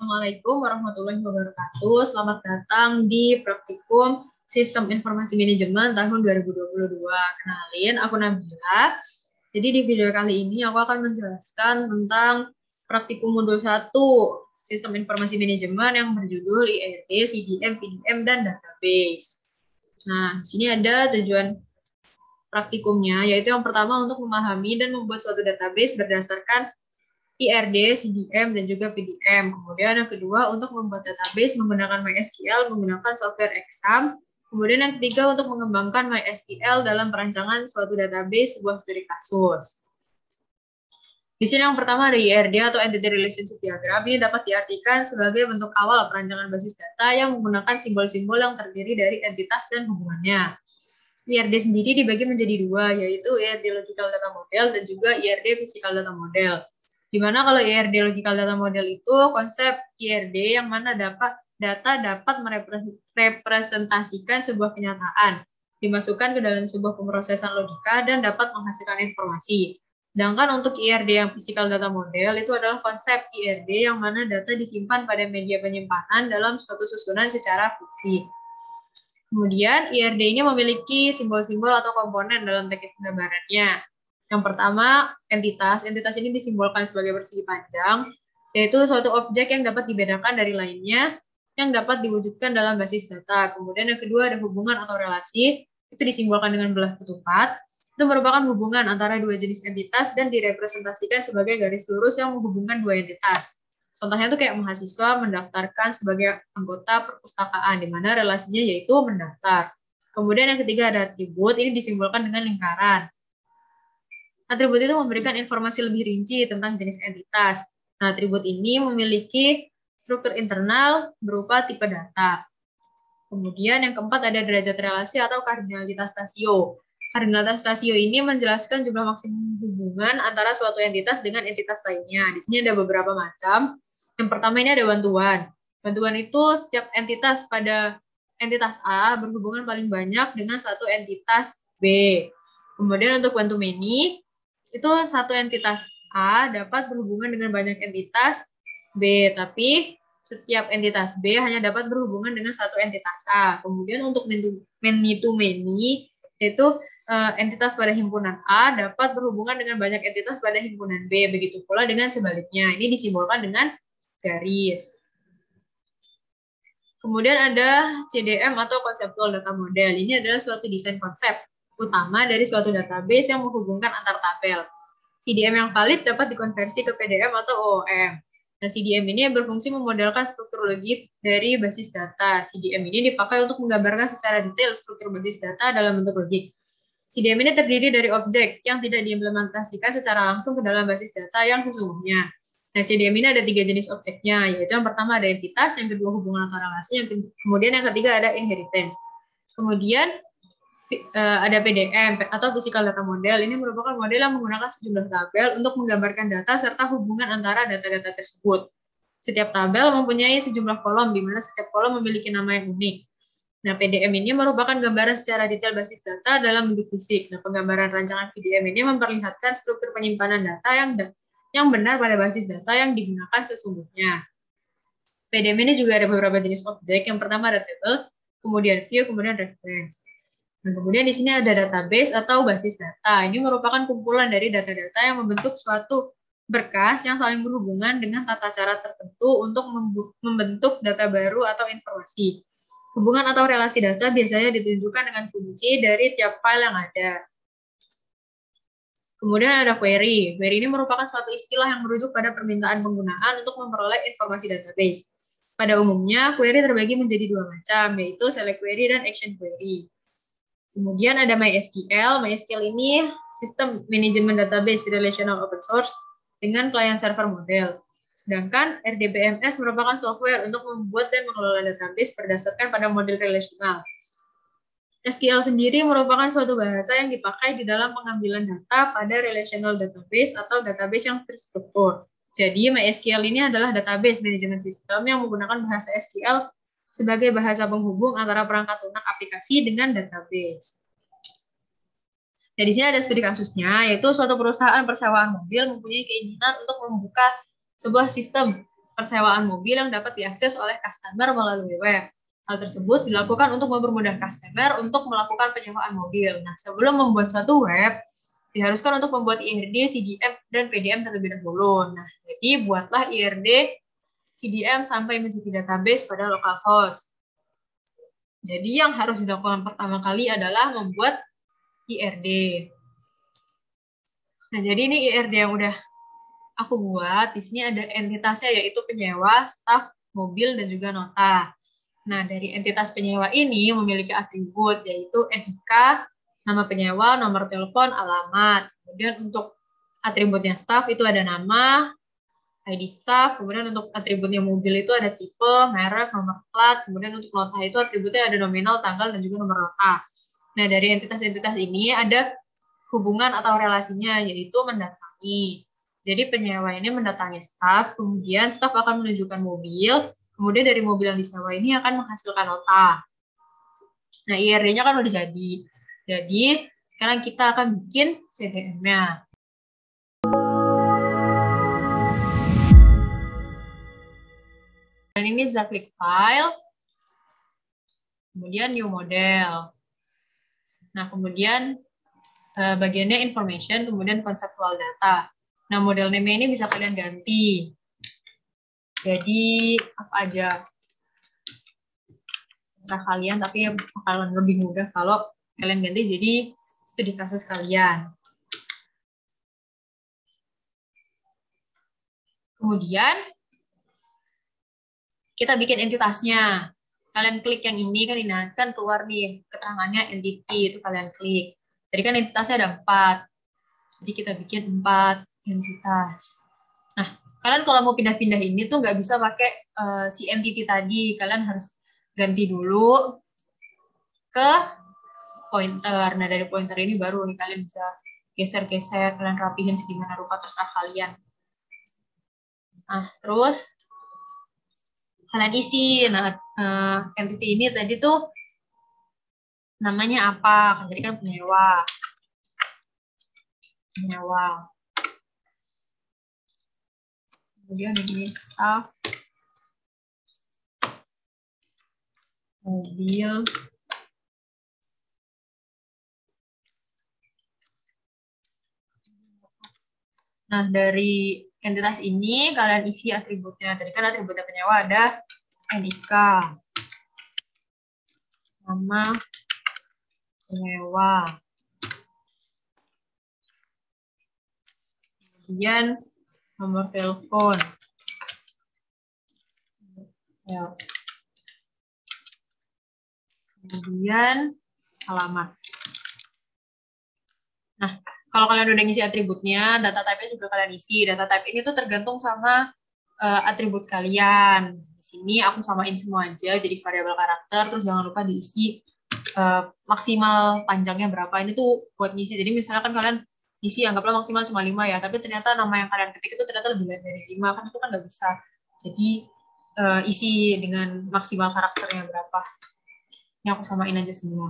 Assalamualaikum warahmatullahi wabarakatuh. Selamat datang di praktikum Sistem Informasi Manajemen tahun 2022. Kenalin, aku Nabila. Jadi di video kali ini aku akan menjelaskan tentang praktikum modul 1 Sistem Informasi Manajemen yang berjudul IRD, CDM, PDM, dan Database. Nah, di sini ada tujuan praktikumnya, yaitu yang pertama untuk memahami dan membuat suatu database berdasarkan IRD, CDM, dan juga PDM. Kemudian yang kedua untuk membuat database menggunakan MySQL, menggunakan software exam. Kemudian yang ketiga untuk mengembangkan MySQL dalam perancangan suatu database sebuah studi kasus. Di sini yang pertama ada IRD atau Entity Relationship Diagram. Ini dapat diartikan sebagai bentuk awal perancangan basis data yang menggunakan simbol-simbol yang terdiri dari entitas dan hubungannya. IRD sendiri dibagi menjadi dua, yaitu IRD Logical Data Model dan juga IRD Physical Data Model. Dimana kalau IRD Logical Data Model itu konsep IRD yang mana data dapat merepresentasikan sebuah kenyataan, dimasukkan ke dalam sebuah pemrosesan logika dan dapat menghasilkan informasi. Sedangkan untuk IRD yang Physical Data Model itu adalah konsep IRD yang mana data disimpan pada media penyimpanan dalam suatu susunan secara fiksi. Kemudian IRD ini memiliki simbol-simbol atau komponen dalam teknik penggambarannya. Yang pertama, entitas. Entitas ini disimbolkan sebagai persegi panjang, yaitu suatu objek yang dapat dibedakan dari lainnya, yang dapat diwujudkan dalam basis data. Kemudian yang kedua ada hubungan atau relasi, itu disimbolkan dengan belah ketupat. Itu merupakan hubungan antara dua jenis entitas dan direpresentasikan sebagai garis lurus yang menghubungkan dua entitas. Contohnya itu kayak mahasiswa mendaftarkan sebagai anggota perpustakaan, di mana relasinya yaitu mendaftar. Kemudian yang ketiga ada atribut, ini disimbolkan dengan lingkaran. Atribut itu memberikan informasi lebih rinci tentang jenis entitas. Nah, atribut ini memiliki struktur internal berupa tipe data. Kemudian yang keempat ada derajat relasi atau kardinalitas rasio. Kardinalitas rasio ini menjelaskan jumlah maksimum hubungan antara suatu entitas dengan entitas lainnya. Di sini ada beberapa macam. Yang pertama ini ada bantuan. Bantuan itu setiap entitas pada entitas A berhubungan paling banyak dengan satu entitas B. Kemudian untuk bantu many, itu satu entitas A dapat berhubungan dengan banyak entitas B, tapi setiap entitas B hanya dapat berhubungan dengan satu entitas A. Kemudian untuk many to many, yaitu entitas pada himpunan A dapat berhubungan dengan banyak entitas pada himpunan B. Begitu pula dengan sebaliknya. Ini disimbolkan dengan garis. Kemudian ada CDM atau Conceptual Data Model. Ini adalah suatu desain konsep utama dari suatu database yang menghubungkan antar tabel. CDM yang valid dapat dikonversi ke PDM atau OOM. Nah, CDM ini berfungsi memodelkan struktur logik dari basis data. CDM ini dipakai untuk menggambarkan secara detail struktur basis data dalam bentuk logik. CDM ini terdiri dari objek yang tidak diimplementasikan secara langsung ke dalam basis data yang sesungguhnya. Nah, CDM ini ada 3 jenis objeknya, yaitu yang pertama ada entitas, yang kedua hubungan atau relasi, kemudian yang ketiga ada inheritance. Kemudian ada PDM atau Physical Data Model. Ini merupakan model yang menggunakan sejumlah tabel untuk menggambarkan data serta hubungan antara data-data tersebut. Setiap tabel mempunyai sejumlah kolom, di mana setiap kolom memiliki nama yang unik. Nah, PDM ini merupakan gambaran secara detail basis data dalam bentuk fisik. Nah, penggambaran rancangan PDM ini memperlihatkan struktur penyimpanan data yang benar pada basis data yang digunakan sesungguhnya. PDM ini juga ada beberapa jenis objek. Yang pertama ada table, kemudian view, kemudian reference. Nah, kemudian di sini ada database atau basis data. Ini merupakan kumpulan dari data-data yang membentuk suatu berkas yang saling berhubungan dengan tata cara tertentu untuk membentuk data baru atau informasi. Hubungan atau relasi data biasanya ditunjukkan dengan kunci dari tiap file yang ada. Kemudian ada query. Query ini merupakan suatu istilah yang merujuk pada permintaan penggunaan untuk memperoleh informasi database. Pada umumnya, query terbagi menjadi dua macam, yaitu select query dan action query. Kemudian ada MySQL. MySQL ini sistem manajemen database relational open source dengan client server model. Sedangkan RDBMS merupakan software untuk membuat dan mengelola database berdasarkan pada model relasional. SQL sendiri merupakan suatu bahasa yang dipakai di dalam pengambilan data pada relational database atau database yang terstruktur. Jadi MySQL ini adalah database manajemen sistem yang menggunakan bahasa SQL sebagai bahasa penghubung antara perangkat lunak aplikasi dengan database. Nah, di sini ada studi kasusnya, yaitu suatu perusahaan persewaan mobil mempunyai keinginan untuk membuka sebuah sistem persewaan mobil yang dapat diakses oleh customer melalui web. Hal tersebut dilakukan untuk mempermudah customer untuk melakukan penyewaan mobil. Nah, sebelum membuat suatu web, diharuskan untuk membuat IRD, CDM, dan PDM terlebih dahulu. Nah, jadi buatlah IRD, CDM sampai menjadi database pada localhost. Jadi yang harus dilakukan pertama kali adalah membuat IRD. Nah, jadi ini IRD yang udah aku buat. Di sini ada entitasnya yaitu penyewa, staf, mobil, dan juga nota. Nah, dari entitas penyewa ini memiliki atribut yaitu NIK, nama penyewa, nomor telepon, alamat. Kemudian untuk atributnya staf itu ada nama, ID staf. Kemudian untuk atributnya mobil itu ada tipe, merek, nomor plat. Kemudian untuk nota itu atributnya ada nominal, tanggal, dan juga nomor nota. Nah, dari entitas-entitas ini ada hubungan atau relasinya yaitu mendatangi. Jadi penyewa ini mendatangi staf, kemudian staf akan menunjukkan mobil, kemudian dari mobil yang disewa ini akan menghasilkan nota. Nah, IRD-nya kan udah jadi. Jadi, sekarang kita akan bikin CDM-nya. Dan ini bisa klik file, kemudian new model. Nah, kemudian bagiannya information, kemudian conceptual data. Nah, model name ini bisa kalian ganti. Jadi, apa aja terserah kalian, tapi bakalan lebih mudah kalau kalian ganti jadi studi kasus kalian. Kemudian, kita bikin entitasnya. Kalian klik yang ini, kan keluar nih keterangannya entity, itu kalian klik. Jadi kan entitasnya ada 4. Jadi kita bikin 4 entitas. Nah, kalian kalau mau pindah-pindah ini tuh nggak bisa pakai si entity tadi. Kalian harus ganti dulu ke pointer. Nah, dari pointer ini baru nih kalian bisa geser-geser, kalian rapihin segimana rupa terserah kalian. Nah, terus kalian isi. Nah, entity ini tadi tuh namanya apa? Jadi kan penyewa. Kemudian ini staff, mobil, nah dari entitas ini kalian isi atributnya. Tadi kan atributnya penyewa ada NIK, nama penyewa, kemudian nomor telepon, kemudian alamat. Nah, kalau kalian udah ngisi atributnya, data type-nya juga kalian isi. Data type ini tuh tergantung sama atribut kalian. Di sini aku samain semua aja, jadi variabel karakter, terus jangan lupa diisi maksimal panjangnya berapa. Ini tuh buat ngisi. Jadi misalnya kan kalian isi anggaplah maksimal cuma 5 ya, tapi ternyata nama yang kalian ketik itu ternyata lebih dari 5, kan itu kan nggak bisa. Jadi isi dengan maksimal karakternya berapa. Ini aku samain aja semua.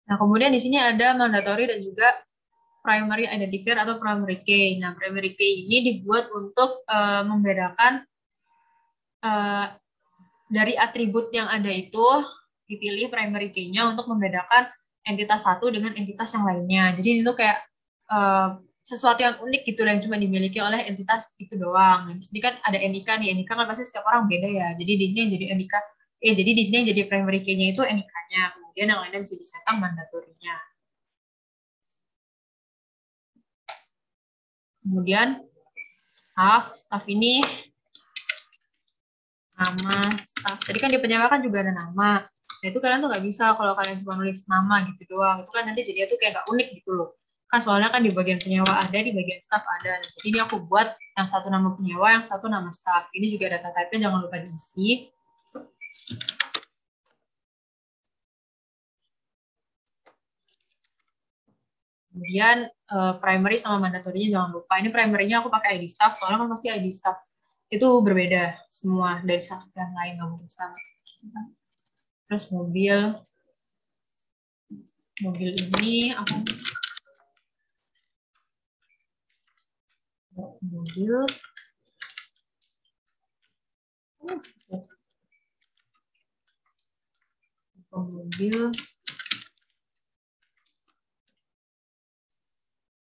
Nah, kemudian di sini ada mandatory dan juga primary identifier atau primary key. Nah, primary key ini dibuat untuk membedakan dari atribut yang ada itu, dipilih primary key-nya untuk membedakan entitas satu dengan entitas yang lainnya. Jadi ini tuh kayak sesuatu yang unik gitu yang cuma dimiliki oleh entitas itu doang. Nah, di sini kan ada NIK nih, NIK kan pasti setiap orang beda ya. Jadi di sini yang jadi NIK, jadi di sini yang jadi primary key-nya itu NIK-nya. Kemudian yang lainnya bisa dicetak mandatorinya. Kemudian staff ini nama staff. Tadi kan di penyewa kan juga ada nama. Nah itu kalian tuh nggak bisa kalau kalian cuma nulis nama gitu doang. Itu kan nanti jadinya tuh kayak nggak unik gitu loh. Kan soalnya kan di bagian penyewa ada, di bagian staff ada. Nah, jadi ini aku buat yang satu nama penyewa, yang satu nama staff. Ini juga data type-nya jangan lupa diisi. Kemudian primary sama mandatorinya jangan lupa. Ini primary-nya aku pakai ID staff, soalnya kan pasti ID staff itu berbeda semua dari satu dan lain, nggak mungkin sama. Terus mobil ini apa? Mobil. Mobil.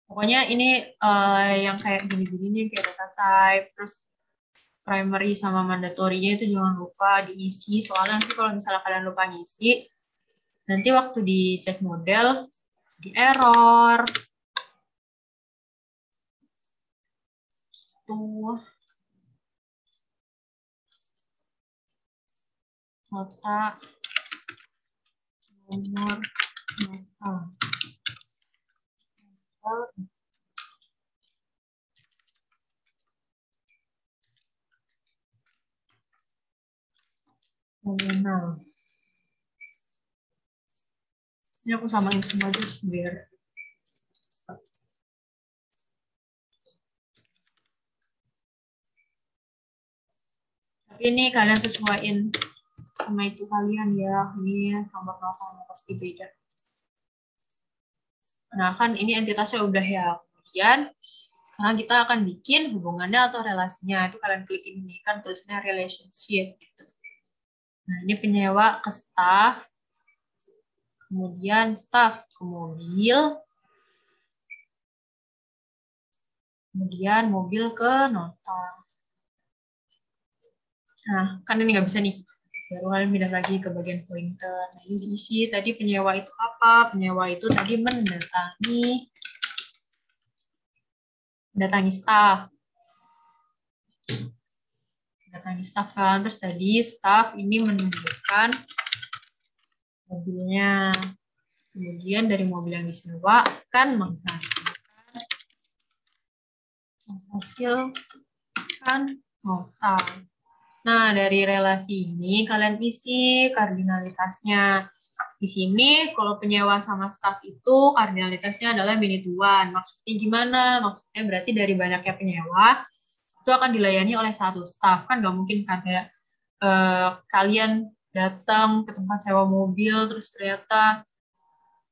Pokoknya ini yang kayak gini-gini nih, kayak data type, terus primary sama mandatorinya itu jangan lupa diisi, soalnya nanti kalau misalnya kalian lupa ngisi, nanti waktu dicek model jadi error. Tuh. Nota, nomor, nota. Nominal. Ini aku samain semua aja biar tapi ini kalian sesuaiin sama itu kalian ya. Ini nomor sama pasti beda. Nah, kan ini entitasnya udah ya. Kemudian sekarang kita akan bikin hubungannya atau relasinya. Itu kalian klik ini kan tulisannya relationship gitu. Nah, ini penyewa ke staff. Kemudian staff ke mobil. Kemudian mobil ke nota. Nah, kan ini nggak bisa nih. Baru kalian pindah lagi ke bagian pointer. Nah, ini diisi. Tadi penyewa itu apa? Penyewa itu tadi mendatangi staff. Mendatangi staff kan. Terus tadi staff ini menunjukkan mobilnya. Kemudian dari mobil yang disewa akan menghasilkan nota. Nah, dari relasi ini kalian isi kardinalitasnya. Di sini kalau penyewa sama staff itu kardinalitasnya adalah many to one. Maksudnya gimana? Maksudnya berarti dari banyaknya penyewa itu akan dilayani oleh satu staff. Kan nggak mungkin kan kayak kalian datang ke tempat sewa mobil terus ternyata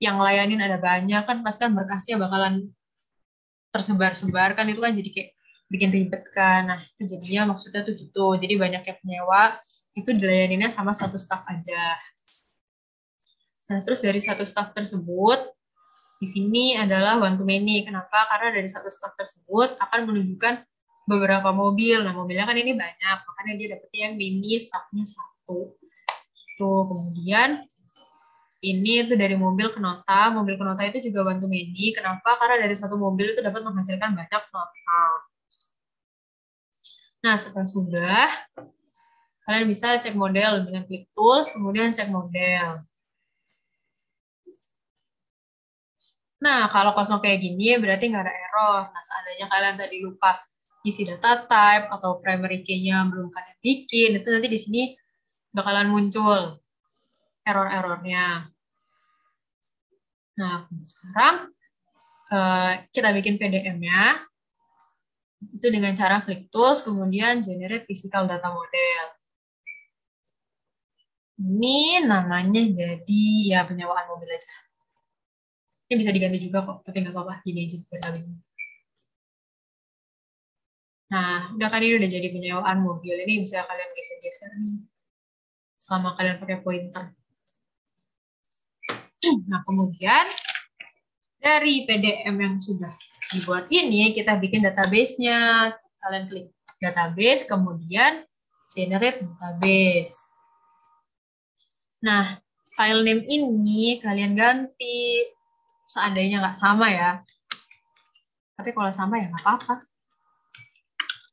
yang layanin ada banyak, kan pasti kan berkasnya bakalan tersebar-sebar kan, itu kan jadi kayak bikin ribet kan. Nah, itu jadinya maksudnya tuh gitu. Jadi banyaknya penyewa itu dilayaninnya sama satu staff aja. Nah, terus dari satu staff tersebut, di sini adalah one to many. Kenapa? Karena dari satu staff tersebut akan menunjukkan beberapa mobil. Nah, mobilnya kan ini banyak, makanya dia dapetnya yang mini, staffnya satu. Tuh, kemudian ini itu dari mobil ke nota. Mobil ke nota itu juga one to many. Kenapa? Karena dari satu mobil itu dapat menghasilkan banyak nota. Nah, setelah sudah, kalian bisa cek model dengan klik tools, kemudian cek model. Nah, kalau kosong kayak gini berarti nggak ada error. Nah, seandainya kalian tadi lupa isi data type atau primary key-nya belum kalian bikin, itu nanti di sini bakalan muncul error-errornya. Nah, sekarang kita bikin PDM-nya. Itu dengan cara klik tools, kemudian generate physical data model. Ini namanya jadi ya penyewaan mobil aja. Ini bisa diganti juga kok, tapi nggak apa-apa, gini aja biar lebih. Nah, udah kan ini udah jadi penyewaan mobil. Ini bisa kalian geser-geser nih, selama kalian pakai pointer. Nah, kemudian dari PDM yang sudah dibuat ini, kita bikin database-nya. Kalian klik database, kemudian generate database. Nah, file name ini kalian ganti seandainya nggak sama ya. Tapi kalau sama ya nggak apa-apa.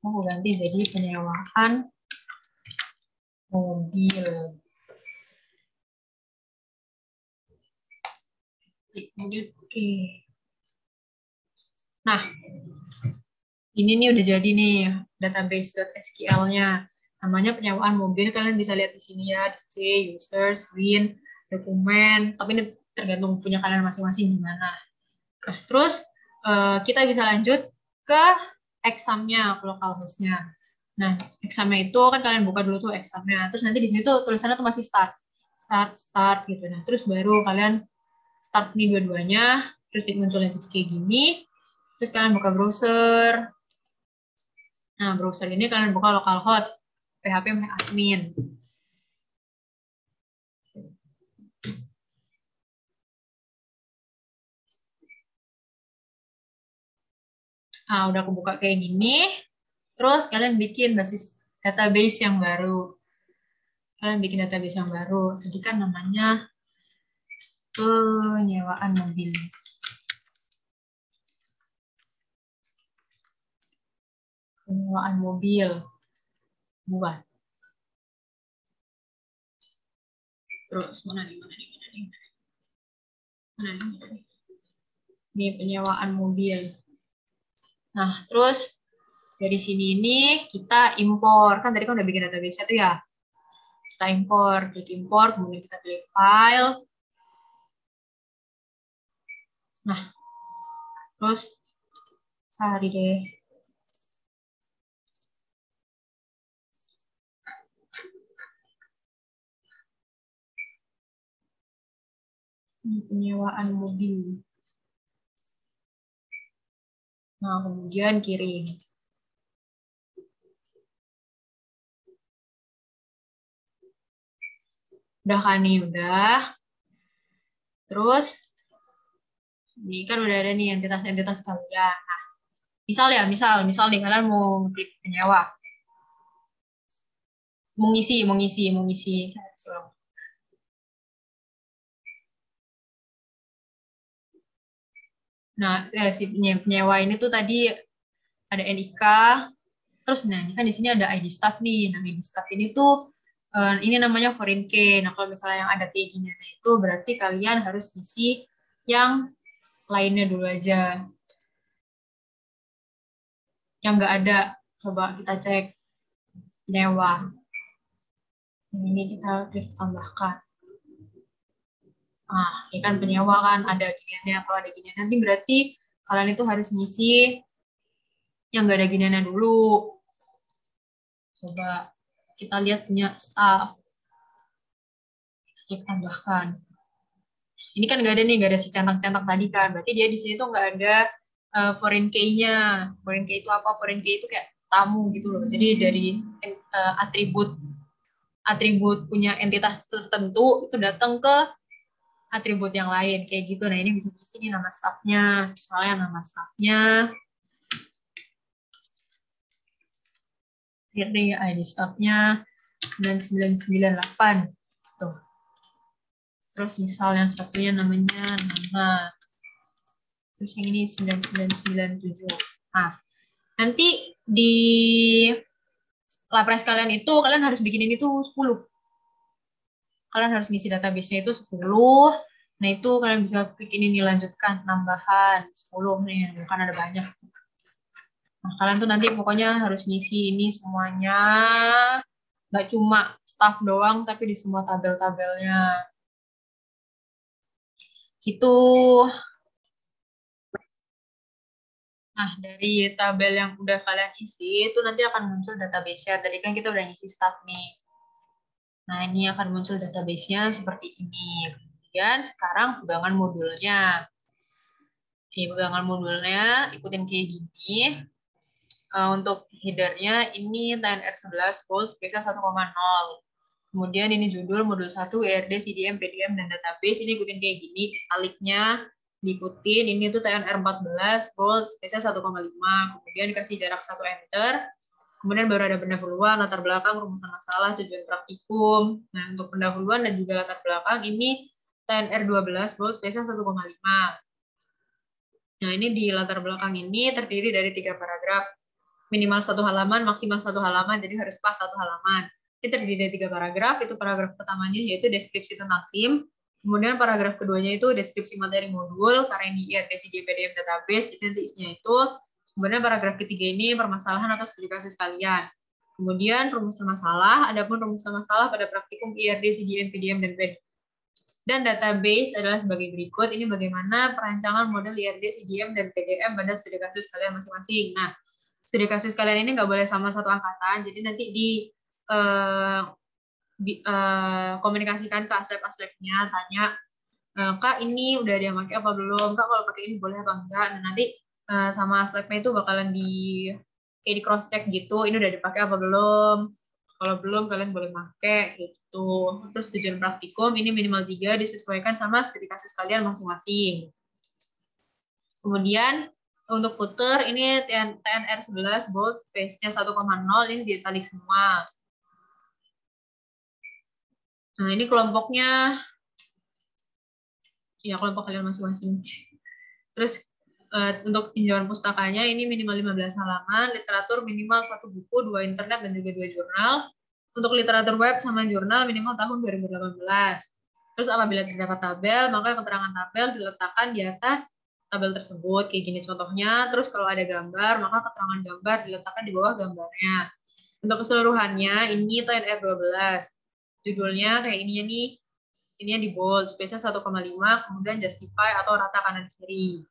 Mau ganti jadi penyewaan mobil. Oke. Nah, ini nih udah jadi nih database.sql-nya. Namanya penyewaan mobil, kalian bisa lihat di sini ya, DC, users, win, dokumen. Tapi ini tergantung punya kalian masing-masing gimana. Nah, terus kita bisa lanjut ke exam-nya, localhost-nya. Nah, exam-nya itu kan kalian buka dulu tuh exam-nya. Terus nanti di sini tuh tulisannya tuh masih start. start gitu. Nah, terus baru kalian start nih dua-duanya, terus munculnya jadi kayak gini, terus kalian buka browser. Nah, browser ini kalian buka localhost, php admin. Nah, udah aku buka kayak gini, terus kalian bikin basis database yang baru. Kalian bikin database yang baru. Tadi kan namanya penyewaan mobil. Penyewaan mobil. Buat. Terus mana nih? Ini penyewaan mobil. Nah, terus dari sini ini kita impor. Kan tadi kan udah bikin database tuh ya. Kita impor, klik impor, kemudian kita pilih file. Nah, terus cari deh. Ini penyewaan mobil. Nah, kemudian kirim. Udah kan nih, udah. Terus, ini kan udah ada nih entitas-entitas kalian. Nah, misal nih kalian mau klik penyewa. Mau ngisi. Nah, si penyewa ini tuh tadi ada NIK, terus nah ini kan di sini ada ID staff nih. Nah, ID staff ini tuh ini namanya foreign key. Nah, kalau misalnya yang ada kayak itu berarti kalian harus isi yang lainnya dulu aja. Yang nggak ada, coba kita cek penyewa. Ini kita klik tambahkan. Nah, ini kan penyewa kan ada giniannya. Kalau ada ginian nanti berarti kalian itu harus ngisi yang nggak ada giniannya dulu. Coba kita lihat punya staff. Klik tambahkan. Ini kan nggak ada nih, nggak ada si centang-centang tadi kan. Berarti dia di sini tuh nggak ada foreign key-nya. Foreign key itu apa? Foreign key itu kayak tamu gitu loh. Jadi dari atribut punya entitas tertentu itu datang ke atribut yang lain kayak gitu. Nah, ini bisa di sini nama staffnya. Misalnya nama staffnya ini ID staffnya 9998 tuh. Terus misal yang satunya namanya nama. Terus yang ini 9997. Nah, nanti di lapres kalian itu kalian harus bikin ini tuh 10. Kalian harus ngisi database-nya itu 10. Nah, itu kalian bisa klik ini nih lanjutkan tambahan 10 nih, bukan ada banyak. Nah, kalian tuh nanti pokoknya harus ngisi ini semuanya. Nggak cuma staff doang, tapi di semua tabel-tabelnya. Gitu. Nah, dari tabel yang udah kalian isi, itu nanti akan muncul database-nya. Tadi kan kita udah ngisi staff nih. Nah, ini akan muncul database-nya seperti ini. Kemudian sekarang pegangan modulnya. Ini pegangan modulnya, ikutin kayak gini. Untuk header-nya ini TNR11 volt spesial 1,0. Kemudian ini judul modul 1 ERD, CDM, PDM, dan database. Ini ikutin kayak gini. Aliknya diikutin. Ini tuh TNR14 volt spesial 1,5. Kemudian dikasih jarak 1 enter. Kemudian baru ada pendahuluan, latar belakang, rumusan masalah, tujuan praktikum. Nah, untuk pendahuluan dan juga latar belakang ini TNR12 volt spesial 1,5. Nah, ini di latar belakang ini terdiri dari 3 paragraf. Minimal 1 halaman, maksimal 1 halaman, jadi harus pas 1 halaman. Ini terdiri dari 3 paragraf. Itu paragraf pertamanya yaitu deskripsi tentang SIM. Kemudian paragraf keduanya itu deskripsi materi modul, karena ini IRDCJ PDM database, jadi nanti isinya itu. Kemudian paragraf ketiga ini permasalahan atau studi kasus kalian. Kemudian rumusan masalah, adapun rumusan masalah pada praktikum IRD, CDM, PDM, dan PDM. Dan database adalah sebagai berikut. Ini bagaimana perancangan model IRD, CDM, dan PDM pada studi kasus kalian masing-masing. Nah, studi kasus kalian ini nggak boleh sama satu angkatan, jadi nanti di komunikasikan ke aslep-aslepnya, tanya, Kak ini udah ada yang pakai apa belum? Kak kalau pakai ini boleh apa enggak? Dan nanti sama aslepnya itu bakalan kayak di cross check gitu, ini udah dipakai apa belum? Kalau belum kalian boleh pakai gitu. Terus tujuan praktikum ini minimal 3 disesuaikan sama studi kasus kalian masing-masing. Kemudian untuk footer ini TNR 11 bold space-nya 1,0 ini di italic semua. Nah, ini kelompoknya ya kelompok kalian masing-masing. Terus untuk tinjauan pustakanya ini minimal 15 halaman, literatur minimal 1 buku, 2 internet dan juga 2 jurnal. Untuk literatur web sama jurnal minimal tahun 2018. Terus apabila terdapat tabel, maka keterangan tabel diletakkan di atas tabel tersebut. Kayak gini contohnya. Terus kalau ada gambar, maka keterangan gambar diletakkan di bawah gambarnya. Untuk keseluruhannya, ini TNR 12. Judulnya kayak ininya nih. Ininya di bold, space-nya 1,5, kemudian justify atau rata kanan kiri.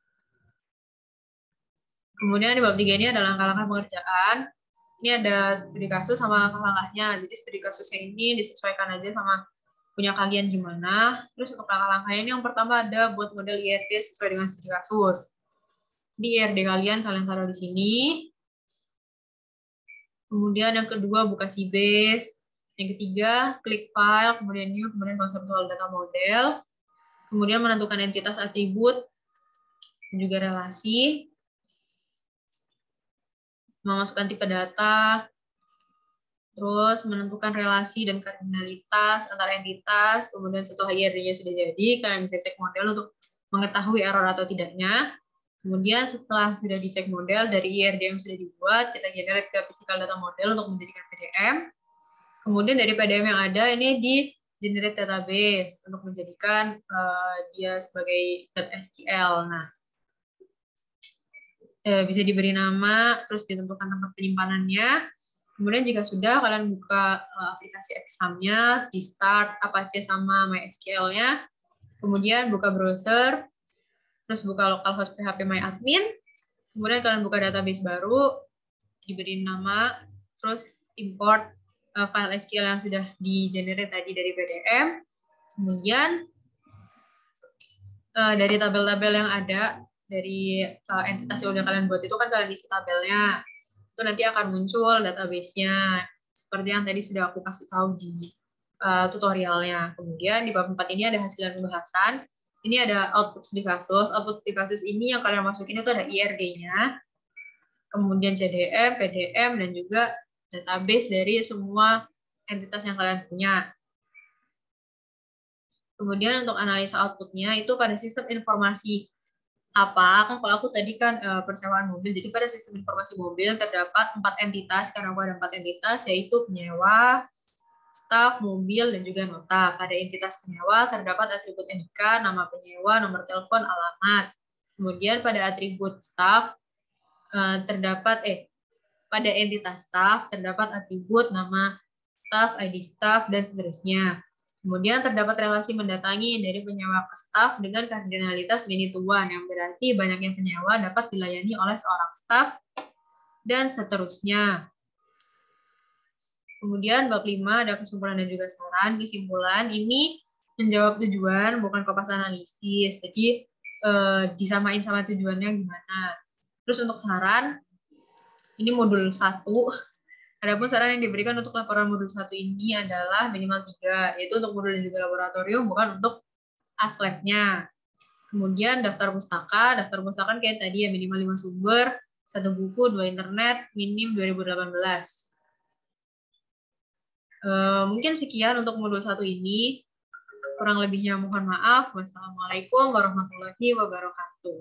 Kemudian di bab 3 ini ada langkah-langkah pengerjaan. Ini ada studi kasus sama langkah-langkahnya. Jadi studi kasusnya ini disesuaikan aja sama punya kalian gimana. Terus untuk langkah-langkahnya ini yang pertama ada buat model IRD sesuai dengan studi kasus. Di IRD kalian taruh di sini. Kemudian yang kedua buka Sybase. Yang ketiga klik file, kemudian new, kemudian konseptual data model. Kemudian menentukan entitas atribut dan juga relasi. Memasukkan tipe data, terus menentukan relasi dan kardinalitas antara entitas, kemudian setelah IRD-nya sudah jadi, kalian bisa cek model untuk mengetahui error atau tidaknya. Kemudian setelah sudah dicek model dari IRD yang sudah dibuat, kita generate ke physical data model untuk menjadikan PDM. Kemudian dari PDM yang ada, ini di generate database untuk menjadikan dia sebagai .SQL. Nah, bisa diberi nama, terus ditentukan tempat penyimpanannya. Kemudian jika sudah, kalian buka aplikasi exam-nya, di start Apache sama MySQL-nya. Kemudian buka browser, terus buka localhost PHP MyAdmin. Kemudian kalian buka database baru, diberi nama, terus import file SQL yang sudah di-generate tadi dari PDM. Kemudian dari tabel-tabel yang ada, dari entitas yang udah kalian buat itu kan kalian isi tabelnya. Itu nanti akan muncul database-nya seperti yang tadi sudah aku kasih tahu di tutorialnya. Kemudian di bab 4 ini ada hasilan pembahasan. Ini ada output studi kasus. Output studi kasus ini yang kalian masukin itu ada IRD-nya, kemudian CDM, PDM, dan juga database dari semua entitas yang kalian punya. Kemudian untuk analisa outputnya itu pada sistem informasi apa, kan kalau aku tadi kan persewaan mobil, jadi pada sistem informasi mobil terdapat 4 entitas, karena aku ada 4 entitas, yaitu penyewa, staf, mobil, dan juga nota. Pada entitas penyewa terdapat atribut NIK, nama penyewa, nomor telepon, alamat. Kemudian pada atribut staf pada entitas staf terdapat atribut nama staf, ID staf, dan seterusnya. Kemudian terdapat relasi mendatangi dari penyewa ke staf dengan kardinalitas many to one, yang berarti banyaknya penyewa dapat dilayani oleh seorang staf, dan seterusnya. Kemudian bab 5 ada kesimpulan dan juga saran. Kesimpulan ini menjawab tujuan, bukan kopas analisis. Jadi disamain sama tujuannya gimana. Terus untuk saran, ini modul 1. Adapun saran yang diberikan untuk laporan modul 1 ini adalah minimal 3, yaitu untuk modul dan juga laboratorium, bukan untuk aslabnya. Kemudian daftar pustaka kan kayak tadi ya, minimal 5 sumber, 1 buku, 2 internet, minim 2018. Mungkin sekian untuk modul 1 ini. Kurang lebihnya mohon maaf. Wassalamualaikum warahmatullahi wabarakatuh.